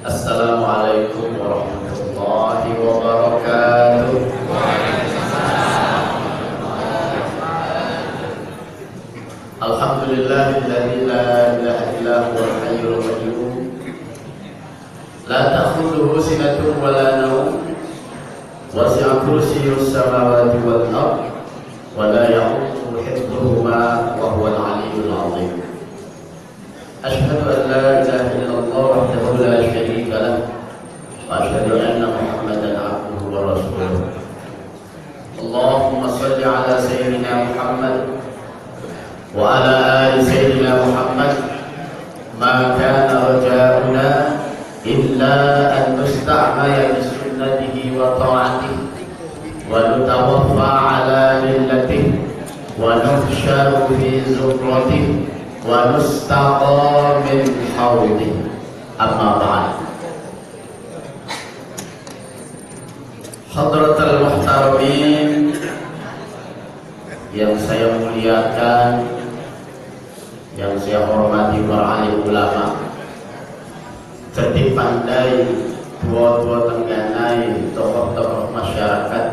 Assalamualaikum warahmatullahi wabarakatuh. Alhamdulillahilladzi la ilaha illa huwal hayyul qayyum la ta'khudhuhu sinatun wa la nawm wasi'a kursiyyuhus samawati wal ardh wa la ya'uduhu hifdhuhuma wa huwal 'aliyyul 'azim. Asyhadu an la ilaha illallah wahdahu la syarika lah wa asyhadu anna Muhammadan 'abduhu wa rasuluh. Allahumma shalli 'ala sayyidina Muhammad wa 'ala ali sayyidina Muhammad. Ma kana raja'una illa an nusta'mala bi sunnatihi wa ta'atihi wa nutawaffa 'ala millatihi wa nuhsyaru fi zumratihi wa nustaqa min hawdih. Amma ba'd. Hadratul muhtaramin yang saya muliakan, yang saya hormati para alim ulama, cerdik pandai, tua-tua tengganai, tokoh-tokoh masyarakat,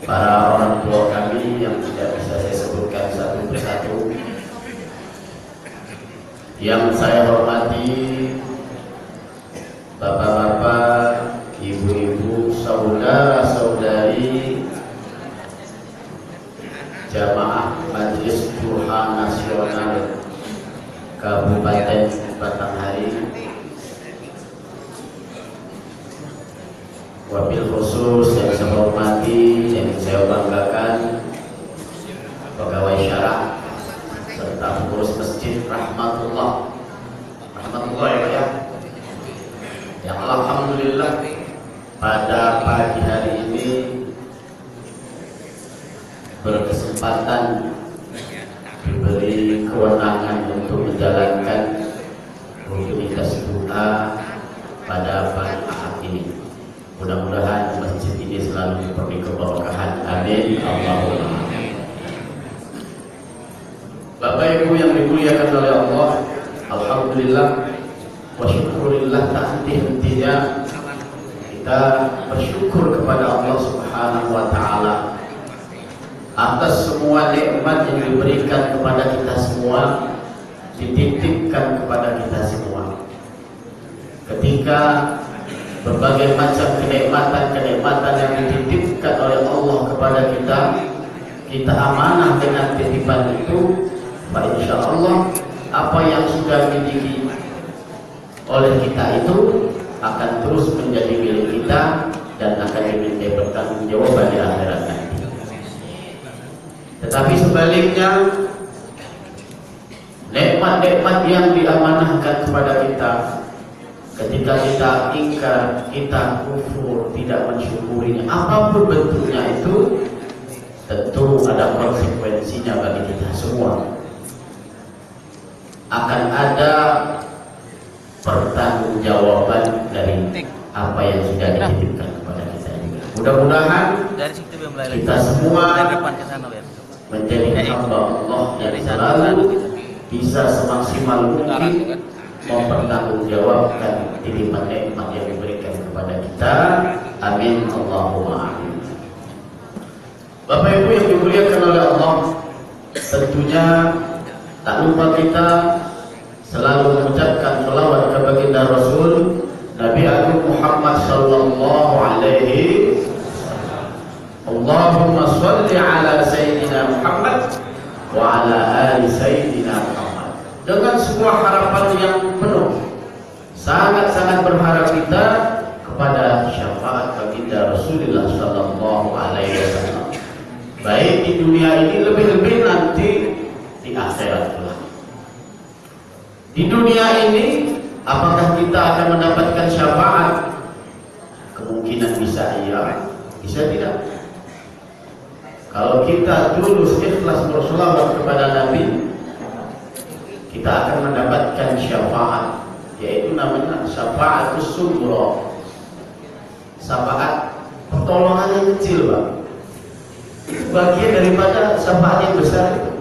para orang tua kami yang tidak bisa saya sebutkan satu persatu. Yang saya hormati bapak-bapak, ibu-ibu, saudara-saudari jamaah Majelis Duha Nasional Kabupaten Batanghari, wabil khusus yang saya hormati, yang saya banggakan, pegawai syarah serta pengurus masjid rahmatullah ya, yang alhamdulillah pada pagi hari ini berkesempatan diberi kewenangan untuk menjalankan rutinitas doa pada pagi Ahad ini. Mudah-mudahan masjid ini selalu diberi keberkahan. Amin. Allahumma. Bapak Ibu yang dimuliakan oleh Allah, alhamdulillah wa syukurillah, tak henti-hentinya kita bersyukur kepada Allah Subhanahu wa taala atas semua nikmat yang diberikan kepada kita semua, dititipkan kepada kita semua. Ketika berbagai macam kenikmatan yang dititipkan oleh Allah kepada kita, kita amanah dengan titipan itu, maka insya Allah apa yang sudah dimiliki oleh kita itu akan terus menjadi milik kita dan akan dimintai pertanggungjawaban di akhirat nanti. Tetapi sebaliknya, nikmat-nikmat yang diamanahkan kepada kita, ketika kita ingkar, kita kufur, tidak mensyukurinya, apapun bentuknya itu, tentu ada konsekuensinya bagi kita semua. Akan ada pertanggungjawaban dari apa yang sudah dititipkan kepada kita ini. Mudah-mudahan kita semua menjadi hamba Allah yang selalu bisa semaksimal mungkin mempertanggungjawabkan titipan nikmat yang diberikan kepada kita. Amin. Allahumma amin. Bapak Ibu yang dimuliakan oleh Allah, tentunya tak lupa kita selalu mengucapkan selawat kepada baginda Rasul Nabi Agung Muhammad sallallahu alaihi wasallam. Allahumma shalli ala sayyidina Muhammad wa ala ali sayyidina Muhammad. Dengan sebuah harapan yang penuh, sangat-sangat berharap kita kepada syafaat baginda Rasulullah sallallahu alaihi wasallam, baik di dunia ini, lebih-lebih nanti di akhirat pula. Di dunia ini, apakah kita akan mendapatkan syafaat? Kemungkinan bisa iya, bisa tidak. Kalau kita tulus ikhlas berselawat kepada Nabi, kita akan mendapatkan syafaat, yaitu namanya syafaatus sughra. Syafaat pertolongan yang kecil, Pak. Itu bagian daripada syafaat yang besar itu.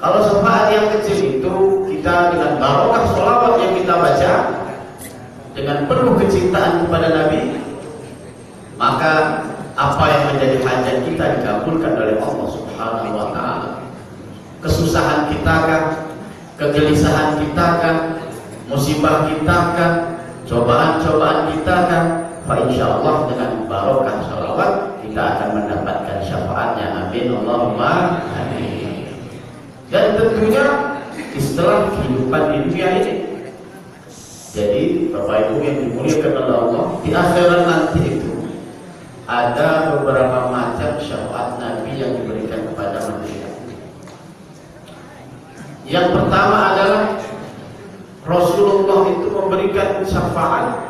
Kalau syafaat yang kecil itu, kita dengan barokah sholawat yang kita baca, dengan penuh kecintaan kepada Nabi, maka apa yang menjadi hajat kita dikabulkan oleh Allah Subhanahu wa Ta'ala. Kesusahan kita kan, kegelisahan kita kan, musibah kita kan, cobaan-cobaan kita kan, fa insyaallah dengan barokah sholawat kita akan mendapatkan syafaatnya. Amin Allahumma amin. Dan tentunya istilah kehidupan di dunia ini. Jadi Bapak Ibu yang dimuliakan oleh Allah, di akhirat nanti itu ada beberapa macam syafaat Nabi yang diberikan kepada manusia. Yang pertama adalah Rasulullah itu memberikan syafaat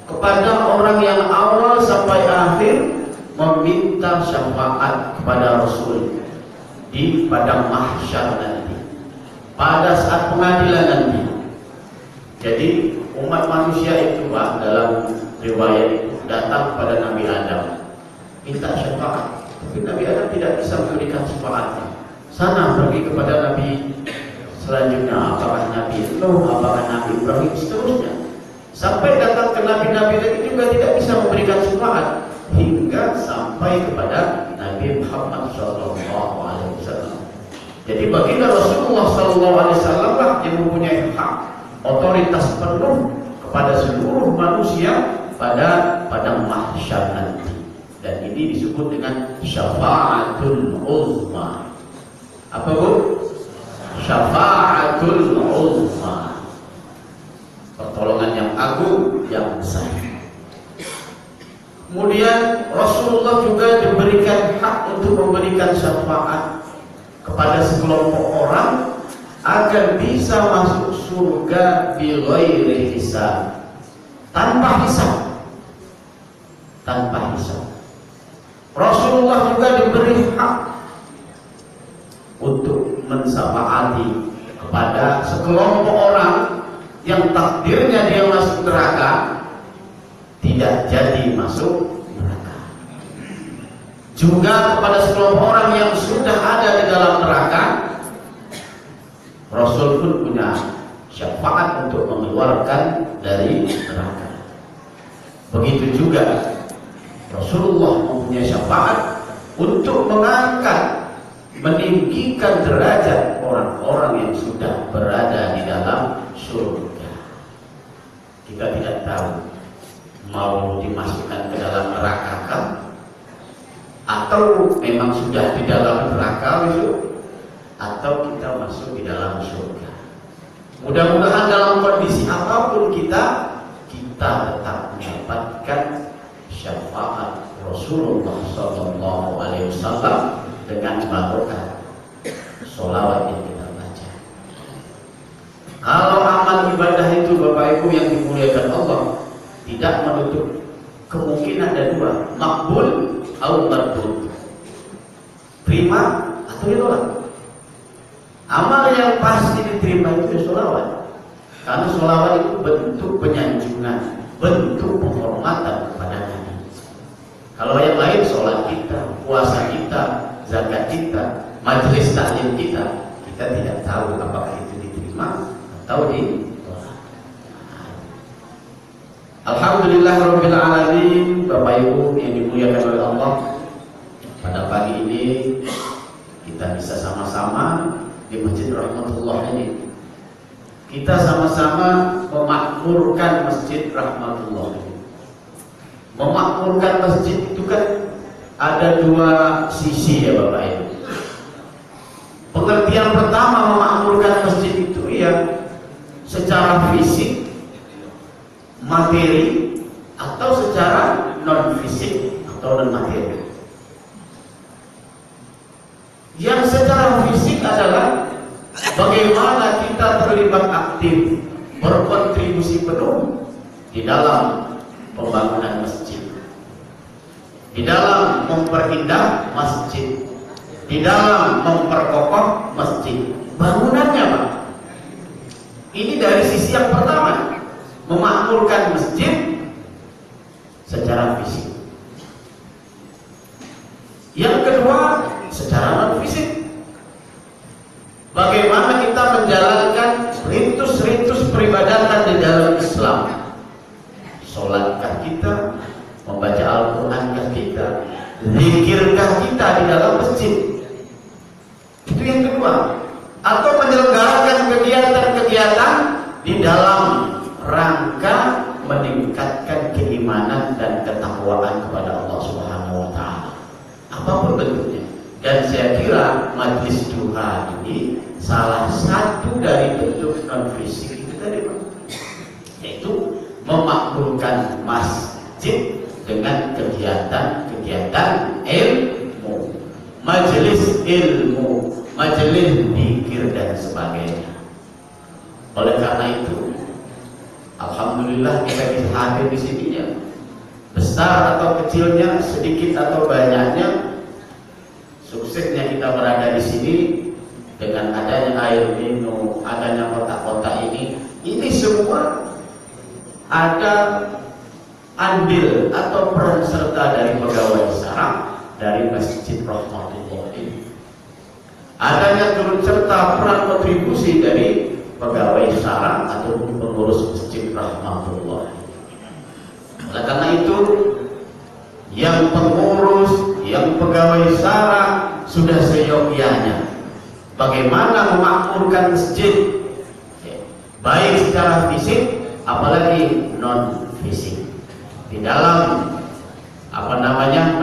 kepada orang yang awal sampai akhir meminta syafaat kepada Rasul di padang mahsyar nanti, pada saat pengadilan nanti. Jadi umat manusia itu Pak, dalam riwayat itu datang kepada Nabi Adam minta syafaat, tapi Nabi Adam tidak bisa memberikan syafaatnya. Sana pergi kepada Nabi selanjutnya, apakah Nabi Nuh, apakah Nabi Ibrahim, seterusnya, sampai datang ke Nabi-Nabi lagi juga tidak bisa memberikan syafaat, hingga sampai kepada Nabi Muhammad SAW. Jadi baginda Rasulullah SAW lah yang mempunyai hak, otoritas penuh kepada seluruh manusia pada padang mahsyar nanti. Dan ini disebut dengan syafaatul uzma. Apa Bu? Syafaatul uzma, pertolongan yang agung, yang besar. Kemudian Rasulullah juga diberikan hak untuk memberikan syafaat kepada sekelompok orang agar bisa masuk surga bi ghairi hisab, tanpa hisab. Tanpa hisab. Rasulullah juga diberi hak untuk mensyafaati kepada sekelompok orang yang takdirnya dia masuk neraka, tidak jadi masuk neraka. Juga kepada sekelompok orang yang sudah ada di dalam neraka, Rasul pun punya syafaat untuk mengeluarkan dari neraka. Begitu juga Rasulullah mempunyai syafaat untuk mengangkat, meninggikan derajat orang-orang yang sudah berada di dalam surga. Kita tidak tahu mau dimasukkan ke dalam neraka kan, atau memang sudah di dalam neraka itu, atau kita masuk di dalam surga. Mudah-mudahan dalam kondisi apapun kita tetap mendapatkan syafaat Rasulullah SAW dengan barokah sholawat yang kita baca. Kalau amal ibadah itu Bapak Ibu yang dimuliakan Allah, tidak menutup kemungkinan ada dua, makbul atau mardud, terima atau ditolak. Amal yang pasti diterima itu sholawat, karena sholawat itu bentuk penyanjungan, bentuk penghormatan kepada Nabi. Kalau yang lain, sholat kita, puasa kita, zakat kita, majelis taklim kita tidak tahu apakah itu diterima atau ditolak. Alhamdulillah Rabbil Alamin. Bapak Ibu yang dimuliakan oleh Allah, pada pagi ini kita bisa sama-sama di Masjid Rahmatullah ini, kita sama-sama memakmurkan Masjid Rahmatullah ini. Memakmurkan masjid itu kan ada dua sisi ya Bapak Ibu. Pengertian pertama memakmurkan masjid itu ya secara fisik, materi, atau secara non fisik atau non materi. Yang secara fisik adalah bagaimana kita terlibat aktif, berkontribusi penuh di dalam pembangunan masjid, di dalam memperindah masjid, di dalam memperkokoh masjid. Bangunannya Pak, ini dari sisi yang pertama, memakmurkan masjid secara fisik. Yang kedua, secara non fisik, bagaimana kita menjalankan rintus-rintus peribadatan di dalam Islam. Sholatkah kita? Membaca Al-Qur'ankah kita? Zikirkah kita di dalam masjid? Itu yang kedua. Atau menyelenggarakan kegiatan-kegiatan di dalam rangka meningkatkan keimanan dan ketakwaan kepada Allah Subhanahu wa taala. Apapun bentuknya. Dan saya kira majlis duha ini salah satu dari bentuk non fisik itu tadi, yaitu memakmurkan masjid dengan kegiatan-kegiatan ilmu, majelis ilmu, majelis zikir dan sebagainya. Oleh karena itu, alhamdulillah kita bisa hadir di sini ya. Besar atau kecilnya, sedikit atau banyaknya, suksesnya kita berada di sini dengan adanya air minum, adanya kotak-kotak ini semua ada andil atau peran serta dari pegawai syara dari Masjid Rahmatullah ini. Adanya turut serta peran kontribusi dari pegawai syara atau pengurus Masjid Rahmatullah. Oleh karena itu, yang pengurus, yang pegawai syara sudah seyogyanya bagaimana memakmurkan masjid, baik secara fisik apalagi non fisik, di dalam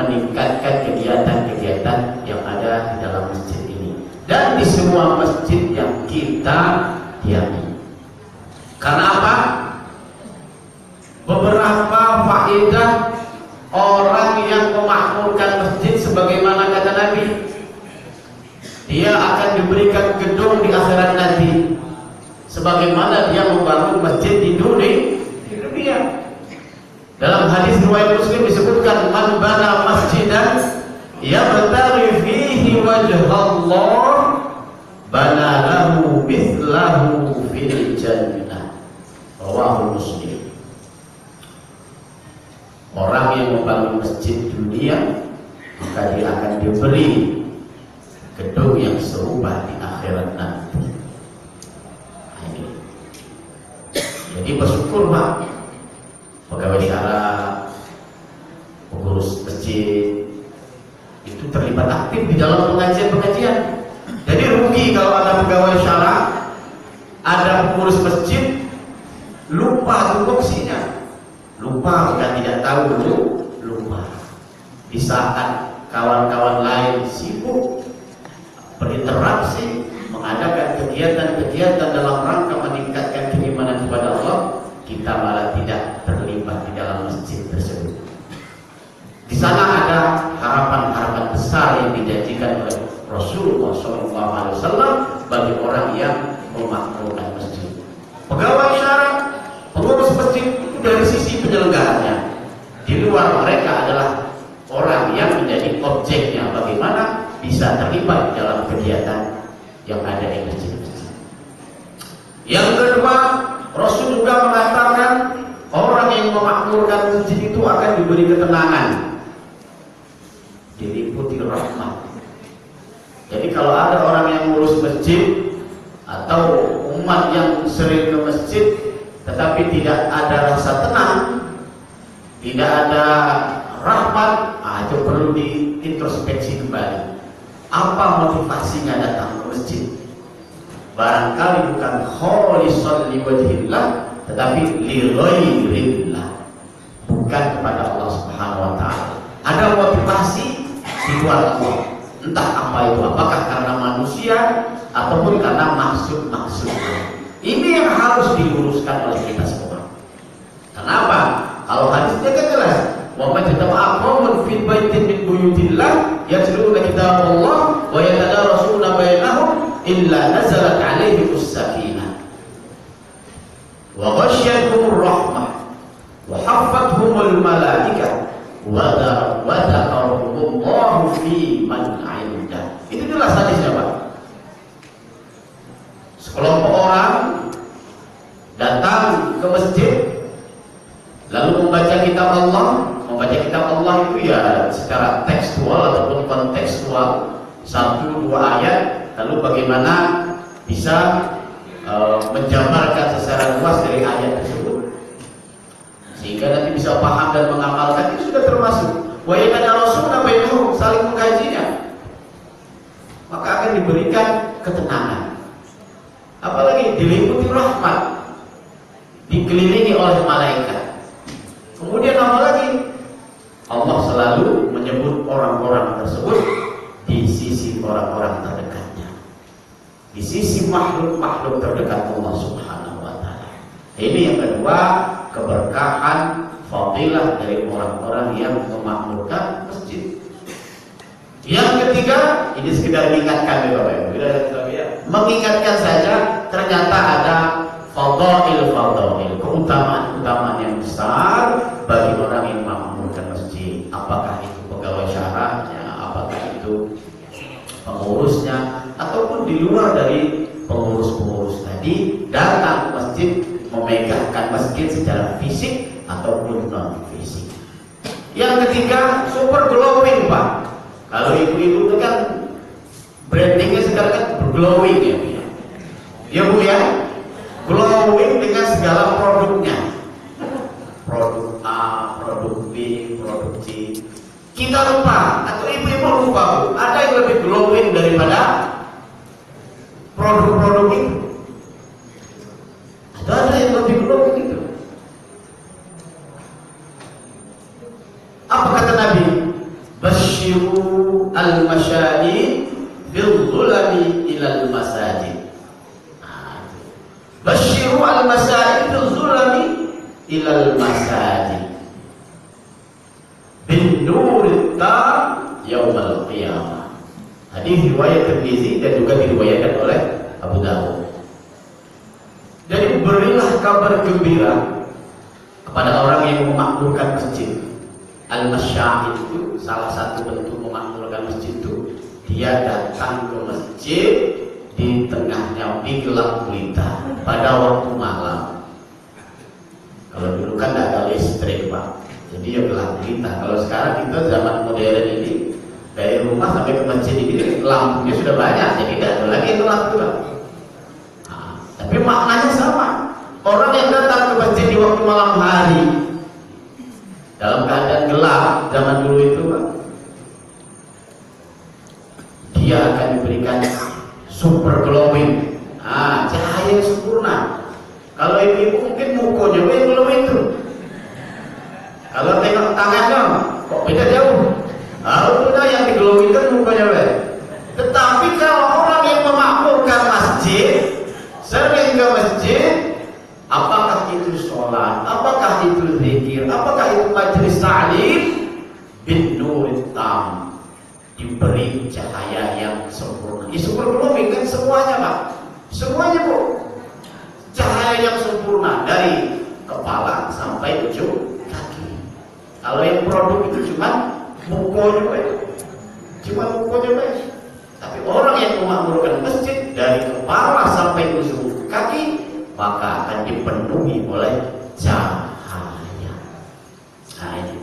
meningkatkan kegiatan-kegiatan yang ada di dalam masjid ini dan di semua masjid yang kita diami. Karena apa? Beberapa faedah orang yang memakmurkan masjid, sebagaimana kata Nabi, dia akan diberikan gedung di akhirat nanti sebagaimana dia membangun masjid di dunia. Dalam hadis riwayat Muslim disebutkan, man bana masjidan yabtaghi fihi wajhallah bana lahu mithlahu fil jannah. Rawahu Muslim. Orang yang membangun masjid dunia, maka dia akan diberi gedung yang serupa di akhirat nanti. Jadi bersyukur Pak, pegawai syara, pengurus masjid itu terlibat aktif di dalam pengajian-pengajian. Jadi rugi kalau ada pegawai syara, ada pengurus masjid lupa tupoksinya. Lupa, bukan tidak tahu dulu, lupa. Di saat kawan-kawan lain sibuk berinteraksi, mengadakan kegiatan-kegiatan dalam rangka meningkatkan keimanan kepada Allah, kita malah tidak terlibat di dalam masjid tersebut. Di sana ada harapan-harapan besar yang dijanjikan oleh Rasulullah SAW bagi orang yang memakmurkan masjid. Pegawai syara, pengurus masjid itu dari sisi penyelenggaranya. Di luar mereka adalah orang yang menjadi objeknya, bagaimana bisa terlibat dalam kegiatan yang ada di masjid-masjid. Yang kedua, Rasul juga mengatakan orang yang memakmurkan masjid itu akan diberi ketenangan, diliputi rahmat. Jadi kalau ada orang yang ngurus masjid atau umat yang sering ke masjid tetapi tidak ada rasa tenang, tidak ada rahmat, itu perlu diintrospeksi kembali. Apa motivasinya datang ke masjid? Barangkali bukan kholisan liwajhillah, tetapi li ghairillah, bukan kepada Allah Subhanahu wa taala. Ada motivasi di luar Allah. Entah apa itu, apakah karena manusia ataupun karena maksud-maksudnya. Ini yang harus diluruskan oleh kita semua. Kenapa? Kalau hadisnya kan jelas, wa majtama'a qaumun fi baitin min buyutillah yatluna kitaballah wa yatadarasuna bainahum illa nazalat 'alaihimus sakinah wa ghasyiyatuhur rahmah wa haffathumul malaikah wa dzakarahumullahu fi man 'indah. Itu jelas hadisnya, Pak. Sekelompok orang datang ke masjid lalu membaca kitab Allah. Membaca kitab Allah itu ya secara tekstual ataupun kontekstual, 1-2 ayat, lalu bagaimana bisa menjabarkan secara luas dari ayat tersebut. sehingga nanti bisa paham dan mengamalkan, itu sudah termasuk wa yatanarasuna bainahum, saling mengkajinya, maka akan diberikan ketenangan. Apalagi diliputi rahmat, dikelilingi oleh malaikat. Kemudian apa lagi? Allah selalu menyebut orang-orang tersebut di sisi orang-orang terdekatnya, di sisi makhluk-makhluk terdekat Allah Subhanahu wa ta'ala. Ini yang kedua, keberkahan fadilah dari orang-orang yang memakmurkan masjid. Yang ketiga, ini sekedar mengingatkan Bapak Ibu, mengingatkan saja, ternyata ada fadail, keutamaan yang besar bagi orang yang memakmurkan masjid. Apakah itu pegawai syarahnya, apakah itu pengurusnya, ataupun di luar dari pengurus-pengurus tadi, datang ke masjid, memegahkan masjid secara fisik ataupun non fisik. Yang ketiga, super glowing Pak. Kalau ibu-ibu itu kan brandingnya sekarang kan glowing ya Bu ya. Ya Bu ya, glowing dengan segala produknya, produk A, produk B, produk C. Kita lupa, atau ibu-ibu lupa Bu, ada yang lebih glowing daripada produk-produk itu. Ada yang lebih glowing itu. Apa kata Nabi? Basyiru al-masyayikh bil-zulami ilal masajid. Basyiru al-masyayikh bil-zulami ilal masajid bin nurit tam yaumal qiyamah. Hadis riwayat Tirmizi dan juga diriwayatkan oleh Abu Dawud. Jadi berilah kabar gembira kepada orang yang memakmurkan masjid. Al-masyayikh itu salah satu bentuk memakmurkan masjid itu, dia datang ke masjid di tengahnya gelap gulita pada waktu malam. Kalau dulu kan tidak ada listrik Pak, jadi ya gelap gulita. Kalau sekarang kita zaman modern ini, dari rumah sampai ke masjid ini lampunya sudah banyak, jadi tidak ada lagi gelap gulita. Tapi maknanya sama. Orang yang datang ke masjid di waktu malam hari dalam keadaan gelap zaman dulu itu Pak, dia akan diberikan super glowing, cahaya yang sempurna. Kalau ibu-ibu mungkin mukonya yang glowing itu. Kalau tengok tangannya kok beda jauh. Udah yang di glowing kan mukanya be. Tetapi kalau orang yang memakmurkan masjid, sering ke masjid, apakah itu sholat, apakah itu zikir, apakah itu majelis ta'lim, bin nurit tam, diberi cahaya yang sempurna. Super glowing kan semuanya Pak, semuanya Bu, cahaya yang sempurna dari kepala sampai ujung kaki. Kalau yang produk itu cuma mukonya, tapi orang yang memakmurkan masjid dari kepala sampai ujung kaki, maka akan dipenuhi oleh cahaya. Ini.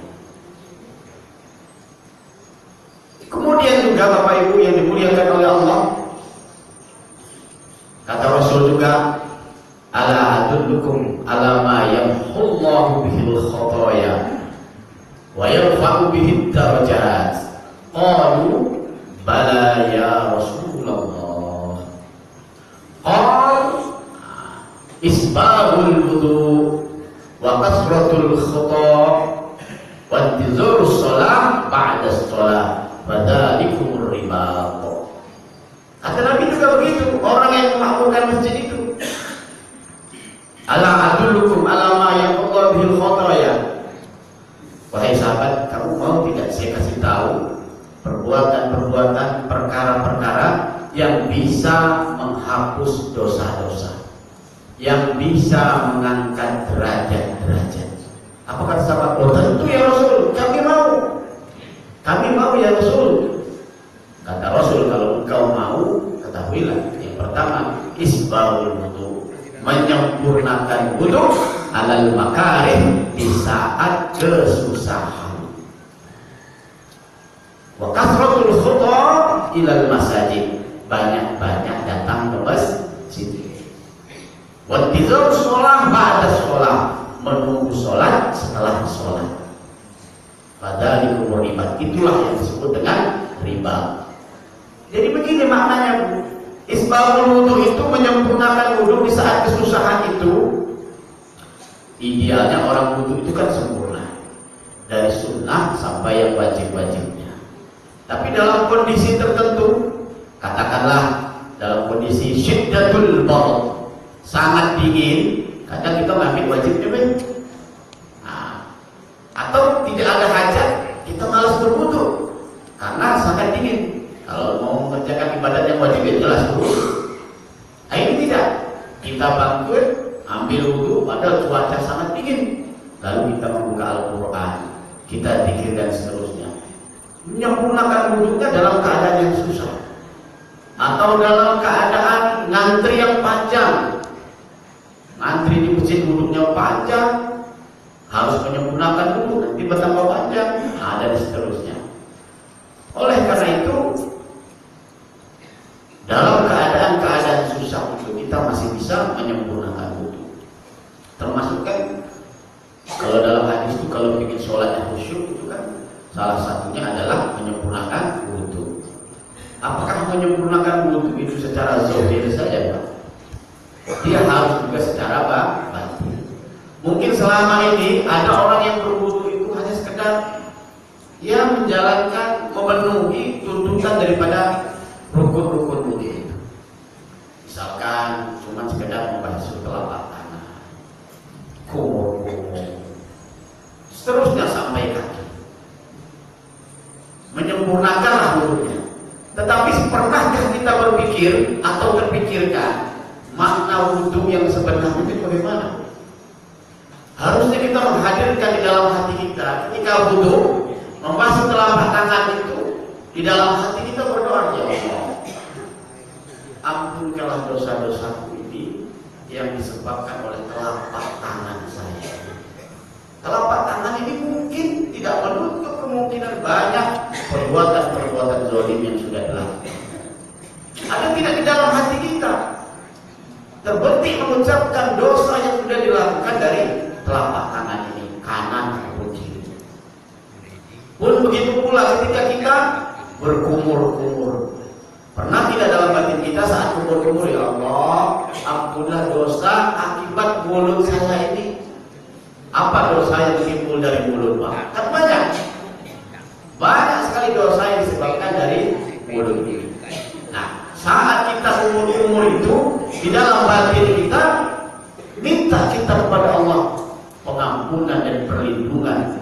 Kemudian juga Bapak Ibu yang dimuliakan oleh Allah, kata Rasul juga, ala adullukum ala ma yamhullahu bihil khotoya wa yarfa'u bihid darajat. Qalu bala ya Rasulullah. Isbahul wudu wa kasratul khata wa intizarus shalah ba'da shalah fadzalikumur ribat. Kata Nabi juga begitu, orang yang memakmurkan masjid itu. Ala adullukum ala ma yaqullahu bil khataya. Wahai sahabat, kamu mau tidak saya kasih tahu perbuatan-perbuatan, perkara-perkara yang bisa menghapus dosa-dosa, yang bisa mengangkat derajat-derajat. Apa kata sahabat? Oh tentu ya Rasul, kami mau ya Rasul. Kata Rasul, kalau engkau mau, ketahuilah, yang pertama isbahul wudu, menyempurnakan wudu alal makarih, di saat kesusahan. Wa kasratul khutha ilal masajid, banyak-banyak datang ke masjid. Wa intizarus shalah ba'da shalah, menunggu sholat setelah sholat. Padahal di kubur riba, itulah yang disebut dengan riba. Jadi begini maknanya, Bu. Isbahul wudu itu menyempurnakan wudu di saat kesusahan itu. Idealnya orang wudu itu kan sempurna, dari sunnah sampai yang wajib-wajibnya. Tapi dalam kondisi tertentu, katakanlah dalam kondisi syiddatul barad, sangat dingin, kadang kita ngambil wajibnya, atau tidak ada hajat, kita malas berwudu karena sangat dingin. Kalau mau mengerjakan ibadat yang wajib itu jelas berwudu. Ini tidak, kita bangkit, ambil wudu, padahal cuaca sangat dingin, lalu kita membuka Al-Quran, kita zikir dan seterusnya. Menyempurnakan wudunya dalam keadaan yang susah, atau dalam keadaan ngantri yang panjang. Ngantri di masjid wudunya panjang, harus menyempurnakan wudu, nanti bertambah panjang, dan seterusnya. Oleh karena itu, dalam keadaan-keadaan susah itu kita masih bisa menyempurnakan wudu. Termasuk kan kalau dalam hadis itu kalau bikin sholatnya khusyuk itu kan salah satunya adalah menyempurnakan wudu. Apakah menyempurnakan wudu itu secara zahir saja, Pak? Dia harus juga secara batin. Mungkin selama ini ada orang yang berwudu itu hanya sekedar menjalankan, memenuhi tuntutan daripada rukun-rukun wudu itu. Misalkan cuma sekedar membasuh telapak tangan, kumur-kumur, seterusnya sampai kaki, menyempurnakanlah wudunya. Tetapi pernahkah kita berpikir atau terpikirkan makna wudu yang sebenarnya itu bagaimana? Harusnya kita menghadirkan di dalam hati kita ketika wudu, membasuh telapak tangan itu, di dalam hati kita berdoa, ya Allah, ampunkanlah dosa-dosaku ini yang disebabkan oleh telapak tangan saya. Telapak tangan ini mungkin tidak menutup kemungkinan banyak perbuatan-perbuatan zalim yang sudah dilakukan. Ada tidak di dalam hati kita terbetik mengucapkan dosa yang sudah dilakukan dari telapak tangan ini, kanan maupun kiri. Pun begitu pula ketika kita berkumur-kumur. Pernah tidak dalam batin kita saat kumur-kumur, ya Allah, ampunlah dosa akibat mulut saya ini. Apa dosa yang timbul dari mulut, Pak? Kan banyak. Banyak sekali dosa yang disebabkan dari mulut ini. Nah, saat kita kumur-kumur itu, di dalam batin kita, minta kita kepada Allah pengampunan dan perlindungan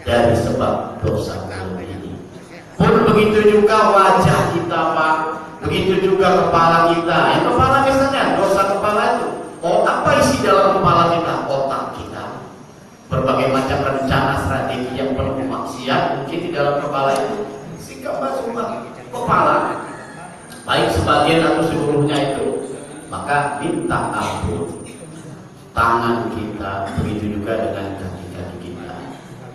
dari sebab dosa mulut ini. Pun begitu juga wajah kita, Pak. Begitu juga kepala kita. Yang kepala misalnya, dosa kepala itu. Apa isi dalam kepala kita? Otak kita. Berbagai macam rencana strategi yang penuh maksiat mungkin di dalam kepala itu. Sikap masuk kepala, baik sebagian atau seluruhnya itu. Maka minta ampun. Tangan kita, begitu juga dengan kaki-kaki kita.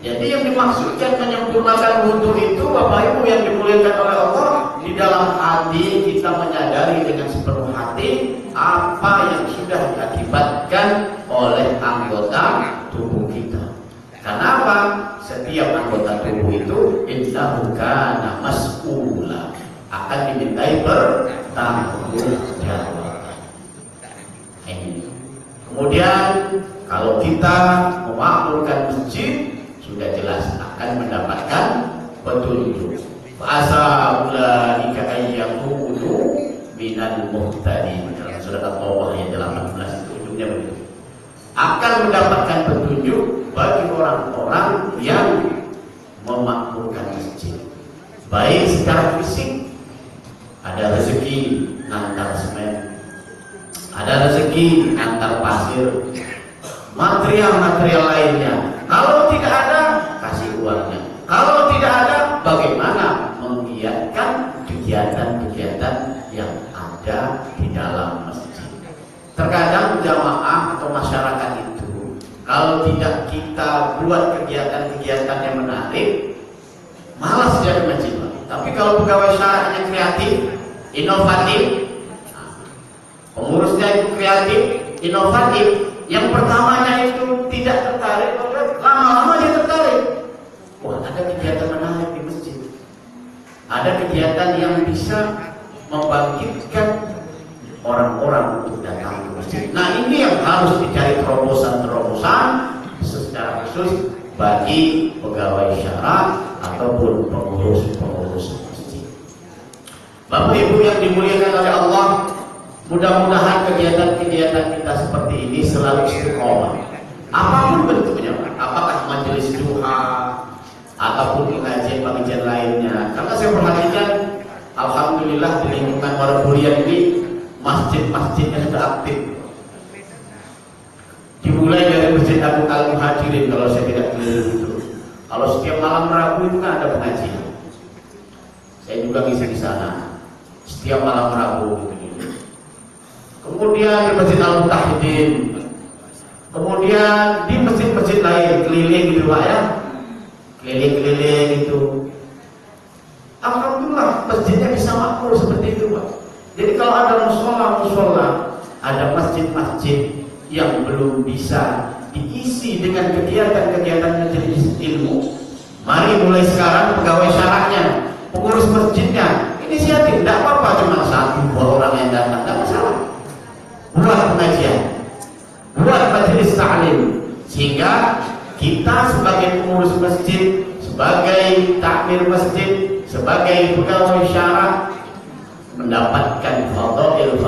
Jadi yang dimaksudkan menyempurnakan wudu itu, Bapak Ibu yang dimuliakan oleh Allah, di dalam hati kita menyadari dengan sepenuh hati apa yang sudah diakibatkan oleh anggota tubuh kita. Kenapa? Setiap anggota tubuh itu innahu kana mas'ula, akan dimintai pertanggungjawaban. Kemudian kalau kita memakmurkan masjid, sudah jelas akan mendapatkan petunjuk. Fa'asa ulaika ayyakunu minal muhtadin. Dalam surat At-Taubah ayat 18 itu ujungnya begitu. Akan mendapatkan petunjuk bagi orang-orang yang memakmurkan masjid. Baik secara fisik, ada rezeki antar semen, ada rezeki antar pasir, material-material lainnya. Kalau tidak ada, kasih uangnya. Kalau tidak ada, bagaimana menggiatkan kegiatan-kegiatan yang ada di dalam masjid. Terkadang jamaah atau masyarakat itu, kalau tidak kita buat kegiatan-kegiatan yang menarik, malas dia ke masjid. Tapi kalau pegawai syariahnya kreatif, inovatif, pengurusnya itu kreatif, inovatif, Yang pertamanya itu tidak tertarik, lama-lama dia tertarik. Wah, ada kegiatan menarik di masjid. Ada kegiatan yang bisa membangkitkan orang-orang untuk datang ke masjid. Nah, ini yang harus dicari terobosan-terobosan secara khusus bagi pegawai syara ataupun pengurus-pengurus masjid. Bapak Ibu yang dimuliakan oleh Allah, mudah-mudahan kegiatan-kegiatan kita seperti ini selalu istiqomah. Apapun bentuknya, apakah majelis duha ataupun pengajian-pengajian lainnya. Karena saya perhatikan, alhamdulillah di lingkungan Waraburian ini masjid-masjidnya sudah aktif. Dimulai dari Masjid Abu Al-Muhajirin kalau saya tidak keliru itu. Kalau setiap malam Rabu itu kan ada pengajian. Saya juga ngisi di sana. Setiap malam Rabu gitu. Kemudian di Masjid Al-Mutahidin. Kemudian di masjid-masjid lain keliling gitu Pak ya. Keliling-keliling itu. Alhamdulillah masjidnya bisa makmur seperti itu Pak. Jadi kalau ada musola, ada masjid-masjid yang belum bisa diisi dengan kegiatan-kegiatan majelis ilmu, mari mulai sekarang pegawai syarahnya, pengurus masjidnya, inisiatif, tidak apa-apa cuma 1-2 orang yang datang, tidak masalah. Buat pengajian, buat majelis ta'lim, sehingga kita sebagai pengurus masjid, sebagai takmir masjid, sebagai pegawai syarah mendapatkan fadail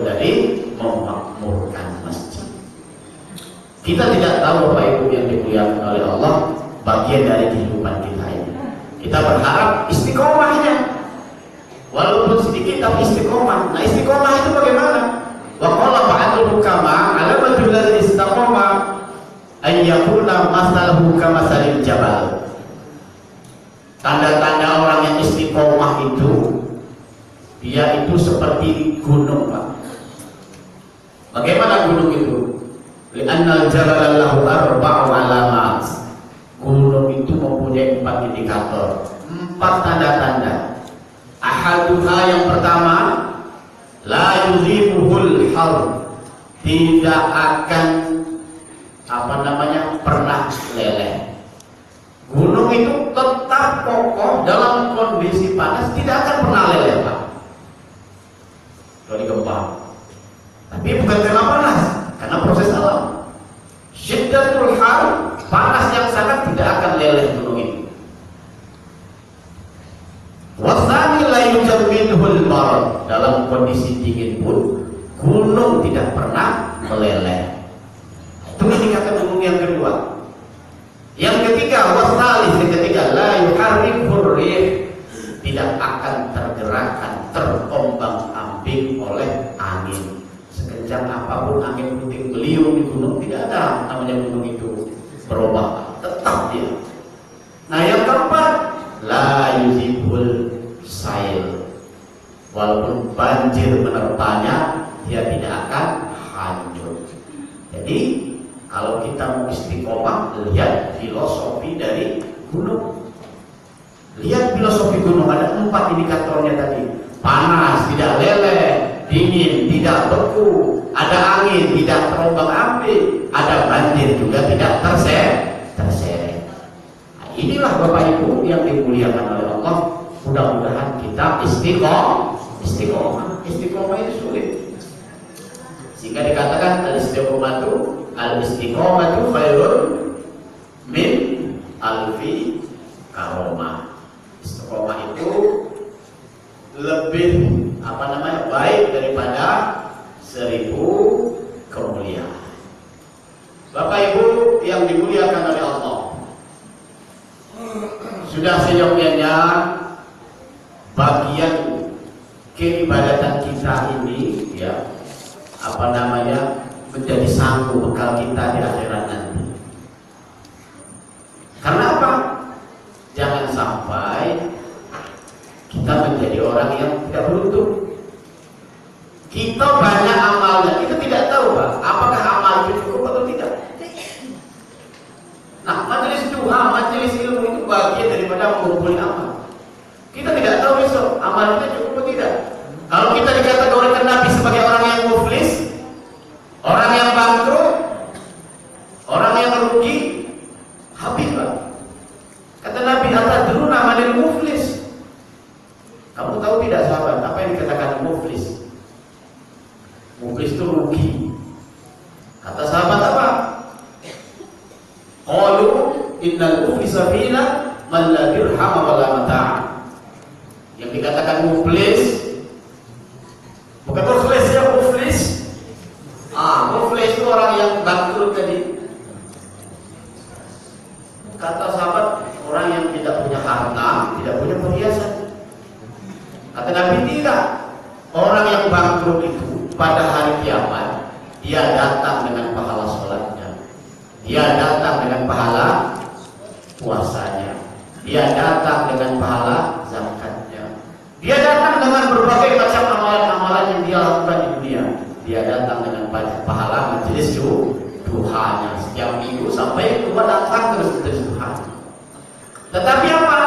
dari memakmurkan masjid. Kita tidak tahu Bapak Ibu yang dimuliakan oleh Allah, bagian dari kehidupan kita ini. Kita berharap istiqomahnya, walaupun sedikit tapi istiqomah. Nah, istiqomah itu bagaimana? Wa qala ba'dul hukama alamatul ladzi istaqama an yakuna masaluhu kamasalil jabal. Tanda-tanda orang yang istiqomah itu, dia itu seperti gunung Pak. Bagaimana gunung itu? Li'annal jabala lahu arba'u alamat. Gunung itu mempunyai 4 indikator, 4 tanda-tanda. Ahaduha yang pertama, la yuzibuhul har, tidak akan pernah leleh. Gunung itu tetap kokoh dalam kondisi panas, tidak akan pernah leleh Pak. Dari gempa. Tapi bukan karena panas, karena proses alam. Syiddatul har, panas yang sangat tidak akan leleh gunung itu. Wasani la yujamminhul barad, dalam kondisi dingin pun gunung tidak pernah meleleh. Itu indikator gunung yang kedua. Yang ketiga, wasalis, yang ketiga, la yuharrikur rih, tidak akan tergerakkan, terombang-ambing oleh angin. Sekencang apapun angin puting beliung di gunung, tidak ada namanya gunung itu berubah, tetap dia. Nah, yang keempat, la yuzibul sail, walaupun banjir menerpanya, dia tidak akan hancur. Jadi kalau kita mau istiqomah, lihat filosofi dari gunung. Lihat filosofi gunung, ada 4 indikatornya tadi. Panas, tidak leleh. Dingin, tidak beku. Ada angin, tidak terombang-ambing. Ada banjir juga tidak terseret. Nah, inilah Bapak Ibu yang dimuliakan oleh Allah. Mudah-mudahan kita istiqomah. Istiqomah itu sulit. Sehingga dikatakan al-istiqomatu khairun min alfi karomah. Istiqomah itu lebih baik daripada 1000 kemuliaan. Bapak Ibu yang dimuliakan oleh Allah, sudah seyogyanya bagian keibadatan kita ini ya menjadi sanggup bekal kita di akhirat nanti. Karena apa? Jangan sampai kita menjadi orang yang tidak beruntung. Kita banyak amalnya, kita tidak tahu Pak, apakah amal itu cukup atau tidak. Nah, majelis duha, majelis ilmu itu bagian daripada mengumpulkan amal. Kita tidak tahu besok amalnya cukup atau tidak. Kalau kita dikategorikan Nabi sebagai orang yang muflis, orang yang bangkrut, habis Pak. Kata Nabi, atadruna manil muflis? Kamu tahu tidak sahabat apa yang dikatakan muflis? Muflis itu rugi. Kata sahabat apa? Qalu innal muflisa fina man la dirham wa la mata'. Yang dikatakan muflis bukan muflis ya, muflis. Muflis itu orang yang bangkrut tadi. Kata sahabat, orang yang tidak punya harta, tidak punya perhiasan. Kata Nabi, tidak. Orang yang bangkrut itu pada hari kiamat, dia datang dengan pahala sholatnya, dia datang dengan pahala puasanya, dia datang dengan pahala zakatnya, dia datang dengan berbagai macam amalan-amalan yang dia lakukan di dunia. Dia datang dengan pahala majelis duhanya setiap minggu sampai keluar datang terus duha. Tetapi apa?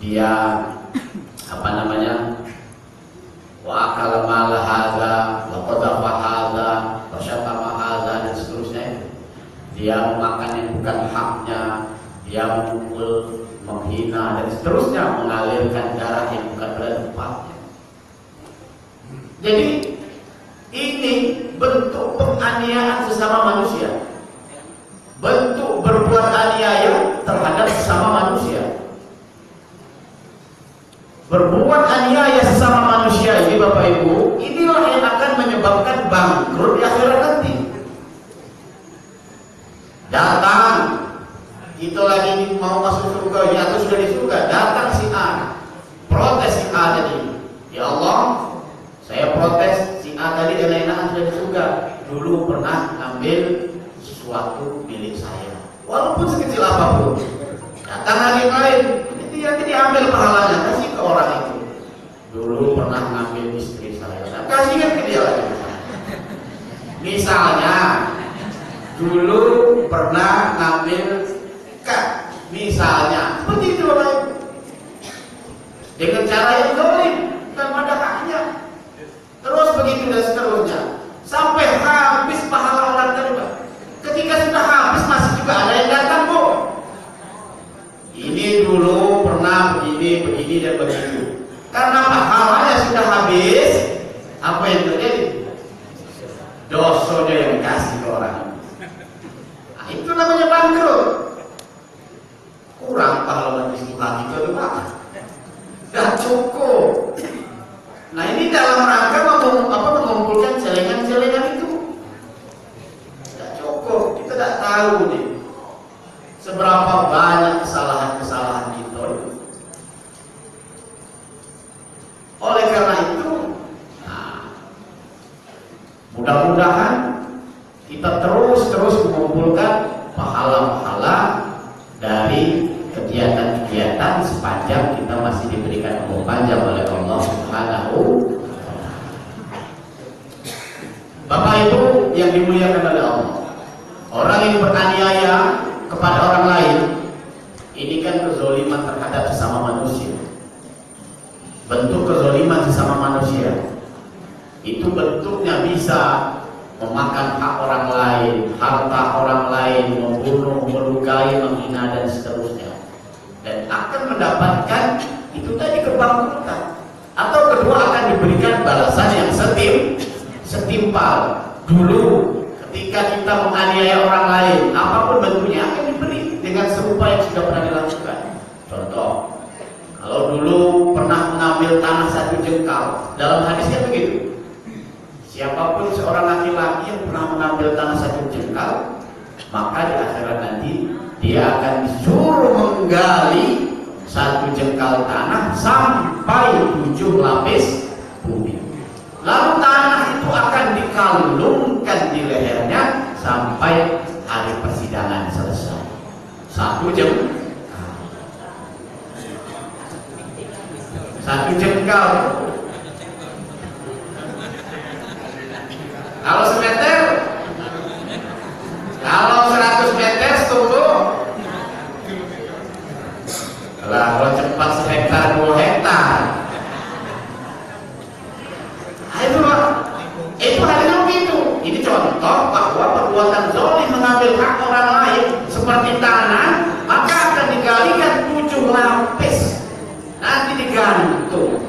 Dia apa namanya? Wa akala mala hadza wa qadafa hadza wa syatama hadza dan seterusnya. Dia memakan yang bukan haknya, dia memukul, menghina dan seterusnya, mengalirkan darah yang bukan pada tempatnya. Jadi ini bentuk penganiayaan sesama manusia, bentuk berbuat aniaya terhadap sesama manusia. Berbuat aniaya sesama manusia ini Bapak Ibu, inilah yang akan menyebabkan bangkrut di akhirat nanti. Datang, kita lagi mau masuk surga ya, atau sudah di surga, datang si A, protes si A tadi. Ya Allah, saya protes si A tadi enak-enakan sudah di surga. Dulu pernah ngambil sesuatu milik saya, walaupun sekecil apapun. Datang lagi lain, dia diambil pahalanya, kasih ke orang itu. Dulu pernah ngambil istri saya, kasihkan ke dia lagi. Misalnya, dulu pernah ngambil misalnya, seperti itu Bapak Ibu. Dengan cara yang zalim dan pada haknya. Terus begitu dan seterusnya. Sampai habis pahala orang terima. Ketika sudah habis masih juga ada yang datang Bu. Ini dulu pernah begini dan begitu. Karena pahalanya sudah habis, apa yang terjadi? Dosonya yang dikasih ke orang. Nah, itu namanya bangkrut. Kurang pahala istighfar kita itu Pak. Dah cukup. Nah ini dalam rangka mengumpulkan celengan-celengan itu. Dah cukup. Kita tidak tahu nih seberapa banyak kesalahan-kesalahan kita itu. Oleh karena itu, mudah-mudahan kita terus mengumpulkan pahala-pahala dari kegiatan-kegiatan sepanjang kita masih diberikan umur panjang oleh Allah Subhanahu wa Ta'ala. Bapak Ibu yang dimuliakan oleh Allah, orang yang beraniaya kepada orang lain, ini kan kezoliman terhadap sesama manusia. Bentuk kezoliman sesama manusia itu bentuknya bisa memakan hak orang lain, harta orang lain, membunuh, melukai, menghina dan seterusnya, dan akan mendapatkan itu tadi kebangkrutan. Atau kedua, akan diberikan balasan yang setimpal. Dulu ketika kita menganiaya orang lain, apapun bentuknya akan diberi dengan serupa yang sudah pernah dilakukan. Contoh, kalau dulu pernah mengambil tanah 1 jengkal, dalam hadisnya begitu. Siapapun seorang laki-laki yang pernah mengambil tanah 1 jengkal, maka di akhirat nanti dia akan disuruh menggali 1 jengkal tanah sampai 7 lapis bumi. Lalu tanah itu akan dikalungkan di lehernya sampai hari persidangan selesai. 1 jengkal. Kalau semeter, kalau 100 meter tunggu. Kalau cepat sehektar 2 hektar. Itu hadisnya begitu. Ini contoh bahwa mengambil hak orang lain seperti tanah, maka akan dikalikan 7 lapis, nanti digantung.